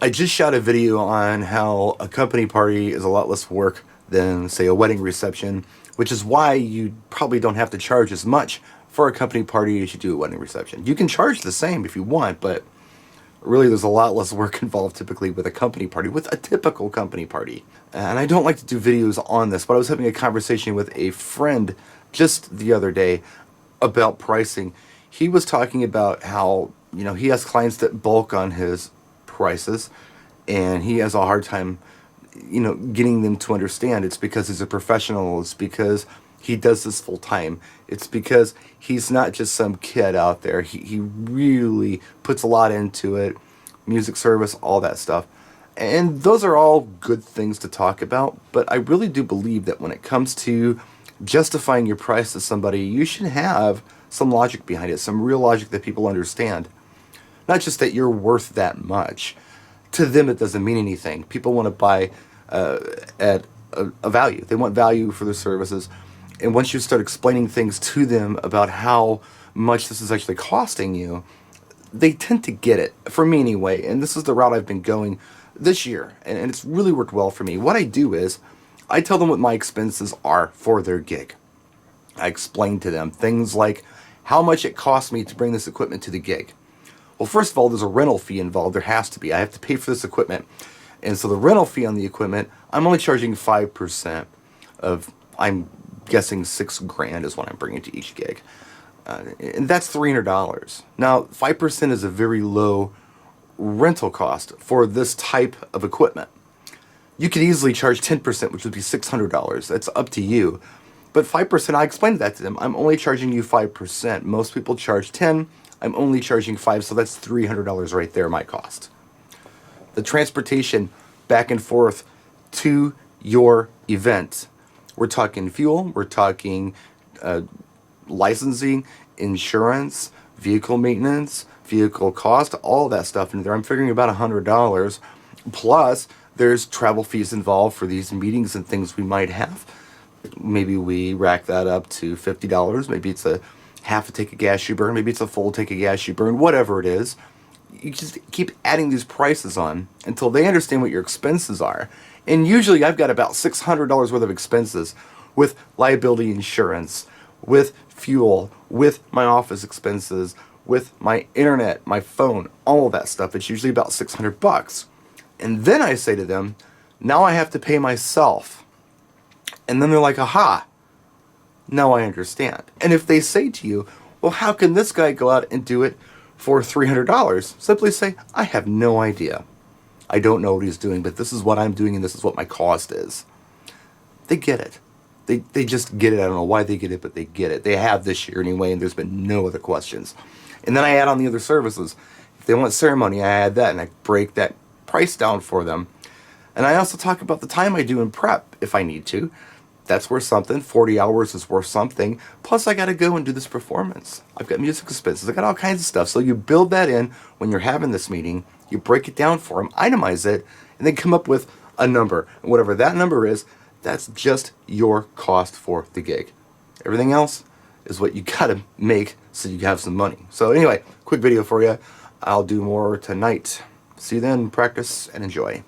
I just shot a video on how a company party is a lot less work than, say, a wedding reception, which is why you probably don't have to charge as much for a company party as you do a wedding reception. You can charge the same if you want, but really there's a lot less work involved typically with a company party, with a typical company party. And I don't like to do videos on this, but I was having a conversation with a friend just the other day about pricing. He was talking about how, he has clients that bulk on his prices, and he has a hard time, getting them to understand. It's because he's a professional. It's because he does this full time. It's because he's not just some kid out there. He really puts a lot into it, music service, all that stuff. And those are all good things to talk about, but I really do believe that when it comes to justifying your price to somebody, you should have some logic behind it, some real logic that people understand. Not just that you're worth that much. To them, it doesn't mean anything. People want to buy at a value. They want value for their services. And once you start explaining things to them about how much this is actually costing you, they tend to get it, for me anyway. And this is the route I've been going this year. And it's really worked well for me. What I do is, I tell them what my expenses are for their gig. I explain to them things like how much it costs me to bring this equipment to the gig. Well, first of all, there's a rental fee involved. There has to be. I have to pay for this equipment. And so the rental fee on the equipment, I'm only charging 5% of, I'm guessing $6,000 is what I'm bringing to each gig. And that's $300. Now, 5% is a very low rental cost for this type of equipment. You could easily charge 10%, which would be $600. That's up to you. But 5%, I explained that to them. I'm only charging you 5%. Most people charge 10. I'm only charging 5, so that's $300 right there, my cost. The transportation back and forth to your event. We're talking fuel, we're talking licensing, insurance, vehicle maintenance, vehicle cost, all that stuff in there. I'm figuring about $100. Plus, there's travel fees involved for these meetings and things we might have. Maybe we rack that up to $50. Maybe it's a half a tank of gas you burn. Maybe it's a full tank of gas you burn. Whatever it is, you just keep adding these prices on until they understand what your expenses are. And usually I've got about $600 worth of expenses with liability insurance, with fuel, with my office expenses, with my internet, my phone, all of that stuff. It's usually about $600. And then I say to them, now I have to pay myself. And then they're like, aha, now I understand. And if they say to you, well, how can this guy go out and do it for $300? Simply say, I have no idea. I don't know what he's doing, but this is what I'm doing and this is what my cost is. They get it. They just get it. I don't know why they get it, but they get it. They have this year anyway, and there's been no other questions. And then I add on the other services. If they want ceremony, I add that, and I break that price down for them. And I also talk about the time I do in prep, if I need to. That's worth something. 40 hours is worth something. Plus, I got to go and do this performance. I've got music expenses. I got all kinds of stuff. So you build that in when you're having this meeting. You break it down for them, itemize it, and then come up with a number. And whatever that number is, that's just your cost for the gig. Everything else is what you got to make so you have some money. So anyway, quick video for you. I'll do more tonight. See you then. Practice and enjoy.